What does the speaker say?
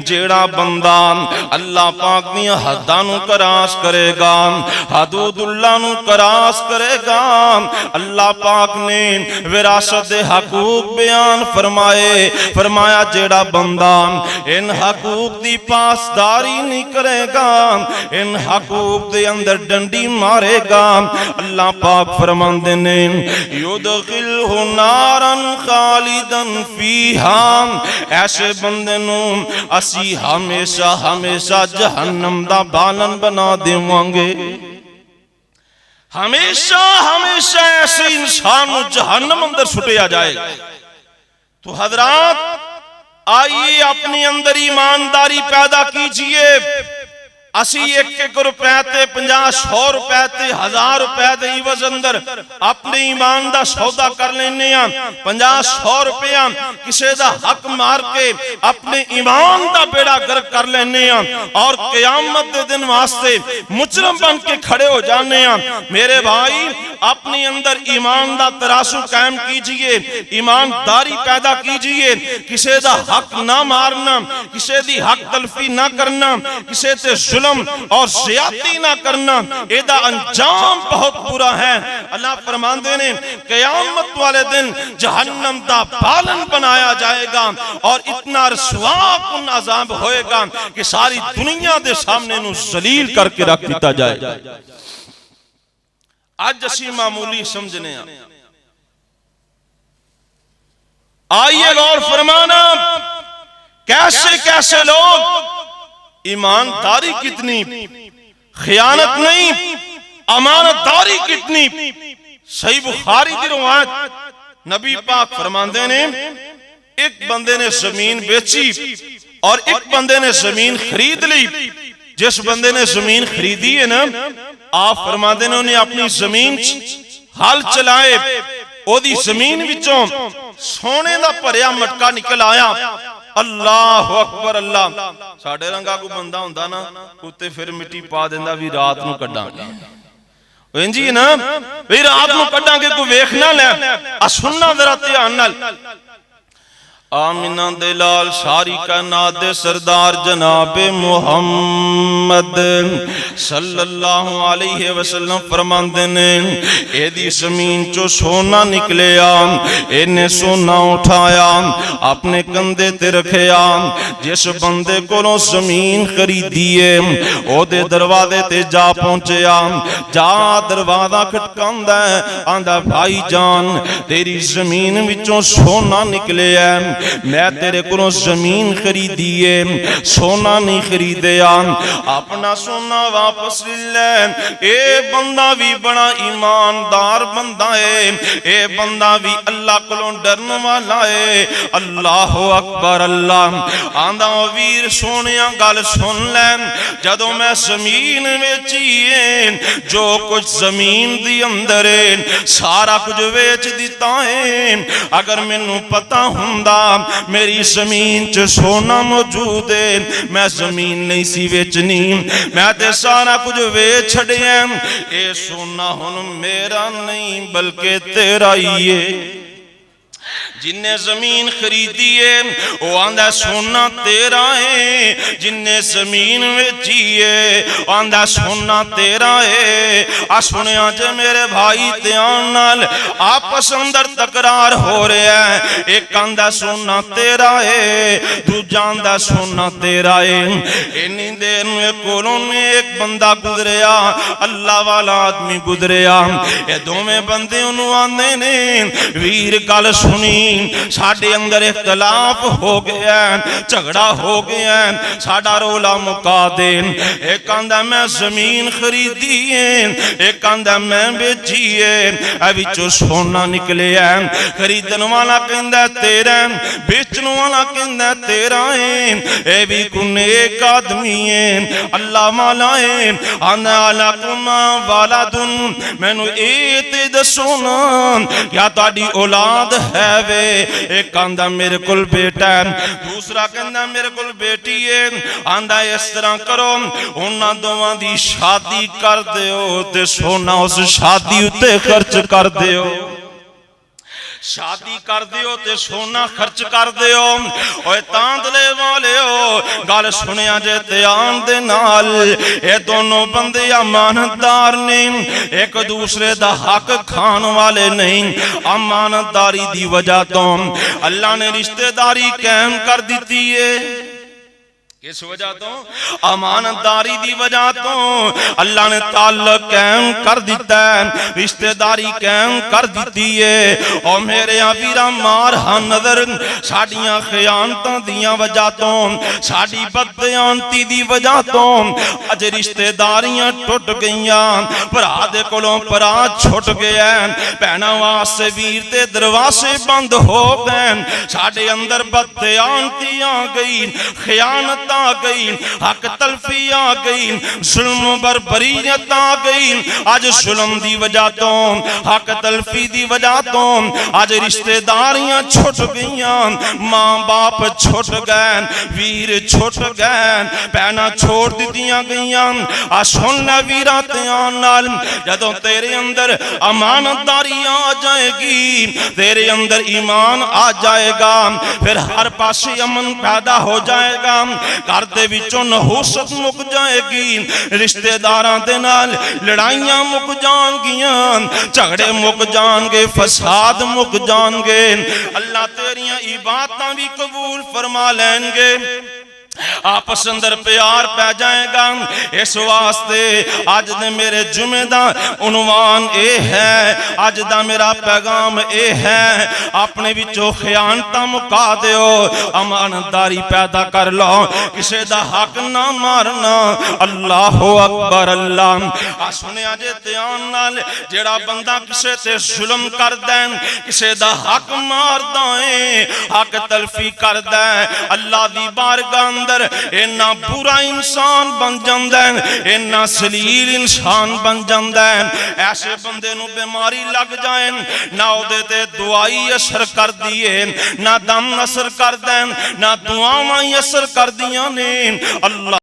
जेड़ा बंदा अल्लाह पाक दियां हद्दां नूं करास करेगा, हदूदुल्लाह नूं करास करेगा, अल्लाह पाक ने विरासत दे हकूक बयान फरमाए, फरमाया जेड़ा बंदा इन हकूक दी पासदारी नहीं करेगा, इन हकूक दे अंदर डंडी मारेगा, अल्लाह पाक फरमांदे ने युदखिलहु नारन खालिदन फीहा, ऐसे बंदे नूं असी हमेशा हमेशा जहन्नम दा बालन बना देवांगे। हमेशा हमेशा ऐसे इंसान नूं जहन्नम अंदर सुटिया जाएगा। तो हजरात आइए अपने अंदर ईमानदारी पैदा कीजिए। असी एक रुपए ते 50-100 रुपए ते 1000 रुपए दे इवज अंदर अपने ईमान दा सौदा कर लेने, 50-100 रुपया किसी दा हक मार के अपने ईमान दा बेड़ा गर्क कर लेने और क़यामत दे दिन वास्ते मुजरम बन के खड़े हो जाने। मेरे भाई अपने अंदर ईमान दा तरासू कायम कीजिए, ईमानदारी पैदा कीजिए, किसी दा हक ना मारना, किसी दी हक तलफी ना करना, किसी ते और ज़्यादती ना करना, एदा अंजाम बहुत बुरा है। अल्लाह फरमाते ने क़यामत वाले दिन जहन्नम दा बालन बनाया जाएगा और इतना रसवा कुन अज़ाब होएगा कि सारी दुनिया दे सामने नू जलील करके रख दिता जाएगा। आज असी मामूली समझने आइए गौर फरमाना कैसे कैसे लोग ईमानदारी कितनी, खियानत नहीं, अमानतदारी कितनी। सही बुखारी की रिवायत नबी पाक फरमाते ने एक बंदे ने जमीन बेची और एक बंदे ने जमीन खरीद ली। जिस बंदे ने जमीन खरीदी है ना, आप फरमाते ने उन्हें अपनी जमीन हल चलाए, ओदी जमीन विचों सोने दा भरिया मटका निकल आया। अल्लाह अकबर। अल्लाह साडे रंगा कोई बंदा हुंदा ना उत्ते फिर मिट्टी पा देंदा भी रात नूं कड्डांगे, इंजी ना भी रात नूं कड्डांगे, कोई वेख ना ले। आ सुनना जरा ध्यान नाल। आमिना दे लाल सारी कायनात दे सरदार जनाबे मुहम्मद सल्लल्लाहु अलैहि वसल्लम फरमांदे ने एदी जमीन चो सोना निकलिया, इन्हें सोना उठाया अपने कंधे ते रखिया। जिस बंदे कोलों जमीन खरीदी है ओदे दरवाजे ते जा पहुंचया, जा दरवाजा खटकांदा है, आंदा भाई जान तेरी जमीन विचों सोना निकलिया, मैं तेरे को जमीन खरीदी है, सोना नहीं खरीदया, अपना सोना वापस ले। ए बंदा भी बड़ा ईमानदार बंदा है, ए बंदा भी अल्लाह को डरने वाला है। अल्लाह अकबर। अल्लाह आंदा वीर सोनिया गल सुन ले, जदों मैं जमीन वेची है, जो कुछ जमीन दी अंदर है सारा कुछ वेच दिता है। अगर मैनू पता हुंदा मेरी जमीन च सोना मौजूद है, मैं जमीन नहीं सी बेचनी, मैं ते सारा कुछ वेच छड़िया। ये सोना हुन मेरा नहीं बल्कि तेरा ही है। जिन्ने जमीन खरीदी है वो आंदा सोना तेरा है, जिन्ने जमीन वेची है आंदा सोना तेरा है। आ सुनिया जे मेरे भाई ध्यान नाल, आपस अंदर तकरार हो रहा है। एक आंदा सोना तेरा है, दूजा आंदा सोना तेरा है। इन्नी देर में कोलों ने एक बंदा गुजरिया, अल्लाह वाला आदमी गुजरिया। ये दोवें बंदे उन्होंने आंदे ने वीर गल सुनी, साडे अंदर इख्तलाफ हो गया, झगड़ा हो गया, साडा रोला मुका दे। एक आंदा मैं जमीन खरीदी है, एक आंदा मैं बेची है, विचों सोना निकले है। खरीदन वाला कहंदा तेरा, बेचन वाला कहंदा तेरा है। ए भी कुन एक आदमी है, अल्लाह वाला है। आंदा अलकुमा वाला दुन, मैनू ए ते दसो ना क्या तुहाडी औलाद है वे। एक आंदा मेरे कोल बेटा है, दूसरा कहंदा मेरे कोल बेटी है। आंदा इस तरह करो उन्हां दोवां दी शादी कर दिओ ते सोना उस शादी उत्ते खर्च कर दिओ। शादी कर दियो ते सोना खर्च कर दियो। ओए तांदले वालियो गल सुनिया जे ध्यान दे नाल, ये दोनों बंदे अमानतदार ने, एक दूसरे दा हक खान वाले नहीं। अमानतदारी दी वजह तो अल्लाह ने रिश्तेदारी कायम कर दी है। किस वजह तो? अमानतदारी दी वजह तो अल्लाह ने ताल्लुक कायम कर दिता है, रिश्तेदारी कायम कर दी है। और मेरे वीरा मार हा नजर साडियां खयानतां दियां वजह तो, साडी बदयानती दी वजह तो अज रिश्तेदारियां टुट गईयां, भरा दे कोलों भरा छुट गया, भैणां वास्ते वीर दे दरवाजे बंद हो गए। साडे अंदर बदयानती आ गई, खयानत आ गई, हक तलफी आ गई, जुल्म बरबरीयत आ गई। आज जुल्म दी वजह तो, हक तलफी दी वजह तो आज रिश्तेदारियां छुट गईयां, मां बाप छुट गए, वीर छुट गए, भैणां छोड़ दित्तियां गईयां। आ सुन वीरा ध्यान नाल, जदों तेरे अंदर अमानतदारी आ जाएगी, तेरे अंदर ईमान आ जाएगा, फिर हर पासे अमन पैदा हो जाएगा, घर दे विचों नहुसत मुक जाएगी, रिश्तेदारां दे नाल लड़ाइयां मुक जाणगियां, झगड़े मुक जाणगे, फसाद मुक जाणगे। अल्लाह तेरियां इबादतां भी कबूल फरमा लैणगे, आपस अंदर प्यार पै जाएगा। इस वास्ते अज दे मेरे जुमे दा उन्वान ए है, अज दा मेरा पैगाम ए है, अपने विचों खयानतां मुका दिओ, अमानतदारी पैदा कर लो, किसे दा हक ना मारना। अल्लाह अकबर अल्लाह। आ सुनिया जे ध्यान नाल, जेड़ा बंदा किसे ते जुल्म करदा है, किसे दा हक मारदा है, हक तलफी करदा है, अल्लाह दी बारगाह अंदर इन्ना बुरा इंसान बन जाता है, इन्ना सलील इंसान बन जाता है। ऐसे बंदे नूं बीमारी लग जाए ना, उहदे ते दुआई असर कर दिए, ना दम असर करदा, ना दुआवां असर कर दियां ने। अल्लाह